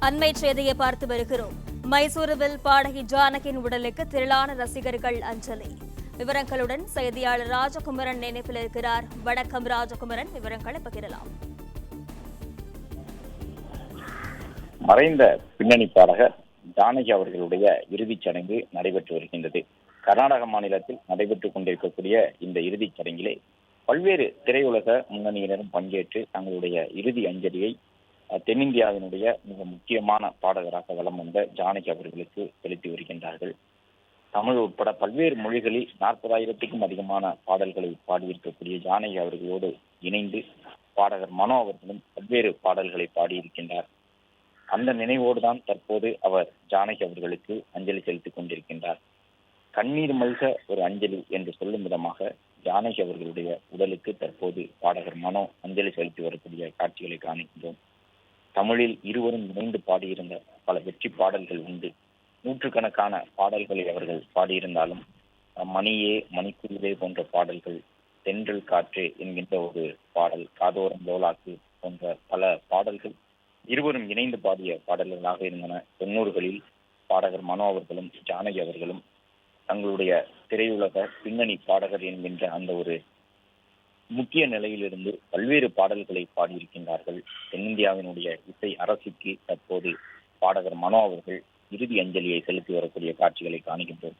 அண்மை செய்தியை பார்த்து வருகிறோம். மைசூருவில் பாடகி ஜானகியின் உடலுக்கு திரளான ரசிகர்கள் அஞ்சலி. விவரங்களுடன் செய்தியாளர் ராஜகுமரன் நினைப்பில் இருக்கிறார். வணக்கம் ராஜகுமரன், விவரங்களை பகிரலாம். மறைந்த பின்னணி பாடகர் ஜானகி அவர்களுடைய இறுதிச் சடங்கு நடைபெற்று வருகின்றது. கர்நாடக மாநிலத்தில் நடைபெற்றுக் கொண்டிருக்கக்கூடிய இந்த இறுதிச் சடங்கிலே பல்வேறு திரையுலக முன்னணியினரும் பங்கேற்று தங்களுடைய இறுதி அஞ்சலியை தென்னிந்தியாவினுடைய மிக முக்கியமான பாடகராக வலம் வந்த ஜானகி அவர்களுக்கு செலுத்தி வருகின்றார்கள். தமிழ் உட்பட பல்வேறு மொழிகளில் 40,000க்கும் அதிகமான பாடல்களை பாடியிருக்கக்கூடிய ஜானகி அவர்களோடு இணைந்து பாடகர் மனோ அவர்களும் பல்வேறு பாடல்களை பாடியிருக்கின்றார். அந்த நினைவோடு தான் தற்போது அவர் ஜானகி அவர்களுக்கு அஞ்சலி செலுத்திக் கொண்டிருக்கின்றார். கண்ணீர் மல்க ஒரு அஞ்சலி என்று சொல்லும் விதமாக ஜானகி அவர்களுடைய உடலுக்கு தற்போது பாடகர் மனோ அஞ்சலி செலுத்தி வரக்கூடிய காட்சிகளை காணுகின்றோம். தமிழில் இருவரும் இணைந்து பாடியிருந்த பல வெற்றி பாடல்கள் உண்டு. நூற்றுக்கணக்கான பாடல்களை அவர்கள் பாடியிருந்தாலும் மணியே மணிக்குருவே போன்ற பாடல்கள், தென்றல் காற்றே என்கின்ற ஒரு பாடல், காதோரம் லோலாக்கு போன்ற பல பாடல்கள் இருவரும் இணைந்து பாடிய பாடல்களாக இருந்தன. 90களில் பாடகர் மனோ அவர்களும் ஜானகி அவர்களும் தங்களுடைய திரையுலக பின்னணி பாடகர் என்கின்ற அந்த ஒரு முக்கிய நிலையிலிருந்து பல்வேறு பாடல்களை பாடியிருக்கின்றார்கள். தென்னிந்தியாவினுடைய இசை அரசுக்கு தற்போது பாடகர் மனோ அவர்கள் இறுதி அஞ்சலியை செலுத்தி வரக்கூடிய காட்சிகளை காணுகின்றோம்.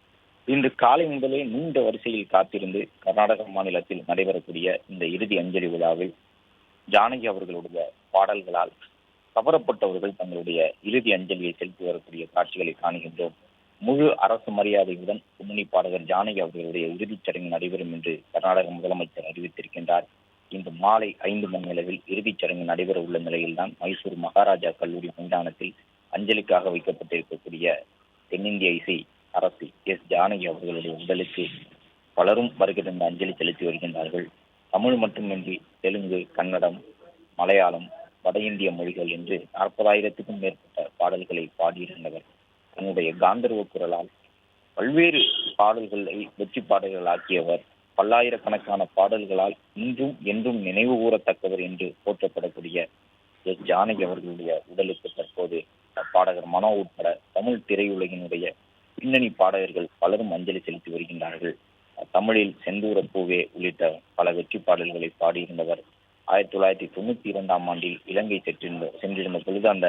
இன்று காலை முதலே நீண்ட வரிசையில் காத்திருந்து கர்நாடக மாநிலத்தில் நடைபெறக்கூடிய இந்த இறுதி அஞ்சலி விழாவில் ஜானகி அவர்களுடைய பாடல்களால் கவரப்பட்டவர்கள் தங்களுடைய இறுதி அஞ்சலியை செலுத்தி வரக்கூடிய காட்சிகளை காணுகின்றோம். முழு அரசு மரியாதையுடன் முன்னணி பாடகர் ஜானகி அவர்களுடைய இறுதிச் சடங்கு நடைபெறும் என்று கர்நாடக முதலமைச்சர் அறிவித்திருக்கின்றார். இன்று மாலை 5 மணி அளவில் இறுதிச் சடங்கு நடைபெற உள்ள நிலையில்தான் மைசூர் மகாராஜா கல்லூரி மைதானத்தில் அஞ்சலிக்காக வைக்கப்பட்டிருக்கக்கூடிய தென்னிந்திய இசை அரசி ஜானகி அவர்களுடைய உடலுக்கு பலரும் வருகின்ற அஞ்சலி செலுத்தி வருகின்றார்கள். தமிழ் மட்டுமின்றி தெலுங்கு, கன்னடம், மலையாளம், வட இந்திய மொழிகள் என்று 40,000க்கும் மேற்பட்ட பாடல்களை பாடியிருந்தவர் தன்னுடைய காந்தர்வ குரலால் பல்வேறு பாடல்களை வெற்றி பாடல்கள் ஆக்கியவர். பல்லாயிரக்கணக்கான பாடல்களால் இன்றும் என்றும் நினைவு கூறத்தக்கவர் என்று போற்றப்படக்கூடிய ஜானகி அவர்களுடைய உடலுக்கு தற்போது பாடகர் மனோ உட்பட தமிழ் திரையுலகினுடைய பின்னணி பாடகர்கள் பலரும் அஞ்சலி செலுத்தி வருகின்றார்கள். தமிழில் செந்தூர பூவே உள்ளிட்ட பல வெற்றி பாடல்களை பாடியிருந்தவர். 1992ஆம் ஆண்டில் இலங்கை சென்றிருந்த பொழுது அந்த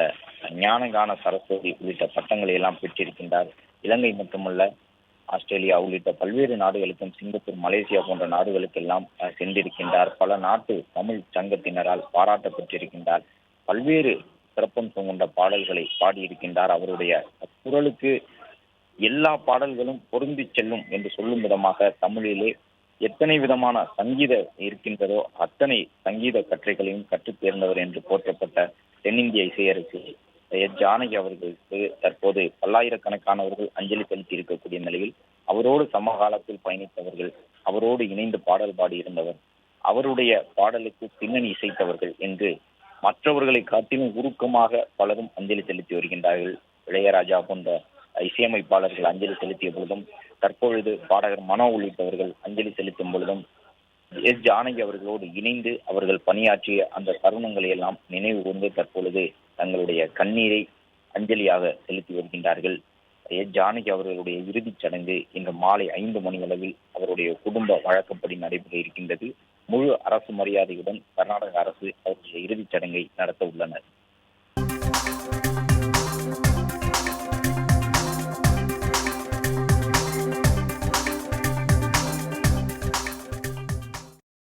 ஞானகான சரஸ்வதி உள்ளிட்ட பட்டங்களை எல்லாம் பெற்றிருக்கின்றார். இலங்கை மட்டுமல்ல, ஆஸ்திரேலியா உள்ளிட்ட பல்வேறு நாடுகளுக்கும், சிங்கப்பூர், மலேசியா போன்ற நாடுகளுக்கெல்லாம் சென்றிருக்கின்றார். பல நாட்டு தமிழ் சங்கத்தினரால் பாராட்ட பெற்றிருக்கின்றார். பல்வேறு சிறப்பம்சம் கொண்ட பாடல்களை பாடியிருக்கின்றார். அவருடைய குரலுக்கு எல்லா பாடல்களும் பொருந்தி செல்லும் என்று சொல்லும் விதமாக தமிழிலே எத்தனை விதமான சங்கீதம் இருக்கின்றதோ அத்தனை சங்கீத கற்றைகளையும் கற்றுத் தேர்ந்தவர் என்று போற்றப்பட்ட தென்னிந்திய இசையரசி ஜானகி அவர்களுக்கு தற்போது பல்லாயிரக்கணக்கானவர்கள் அஞ்சலி செலுத்தி இருக்கக்கூடிய நிலையில் அவரோடு சமகாலத்தில் பயணித்தவர்கள், அவரோடு இணைந்து பாடல் பாடியிருந்தவர், அவருடைய பாடலுக்கு பின்னணி இசைத்தவர்கள் என்று மற்றவர்களை காட்டிலும் உருக்கமாக பலரும் அஞ்சலி செலுத்தி வருகின்றார்கள். இளையராஜா போன்ற இசையமைப்பாளர்கள் அஞ்சலி செலுத்திய பொழுதும், தற்பொழுது பாடகர் மனோ உள்ளிட்டவர்கள் அஞ்சலி செலுத்தும் பொழுதும் ஜானகி அவர்களோடு இணைந்து அவர்கள் பணியாற்றிய அந்த தருணங்களை எல்லாம் நினைவு கூர்ந்து தற்பொழுது தங்களுடைய கண்ணீரை அஞ்சலியாக செலுத்தி வருகின்றார்கள். ஜானகி அவர்களுடைய இறுதிச் சடங்கு இன்று மாலை 5 மணி அளவில் அவருடைய குடும்ப வழக்கப்படி நடைபெற இருக்கின்றது. முழு அரசு மரியாதையுடன் கர்நாடக அரசு அவருடைய இறுதிச் சடங்கை நடத்த உள்ளனர்.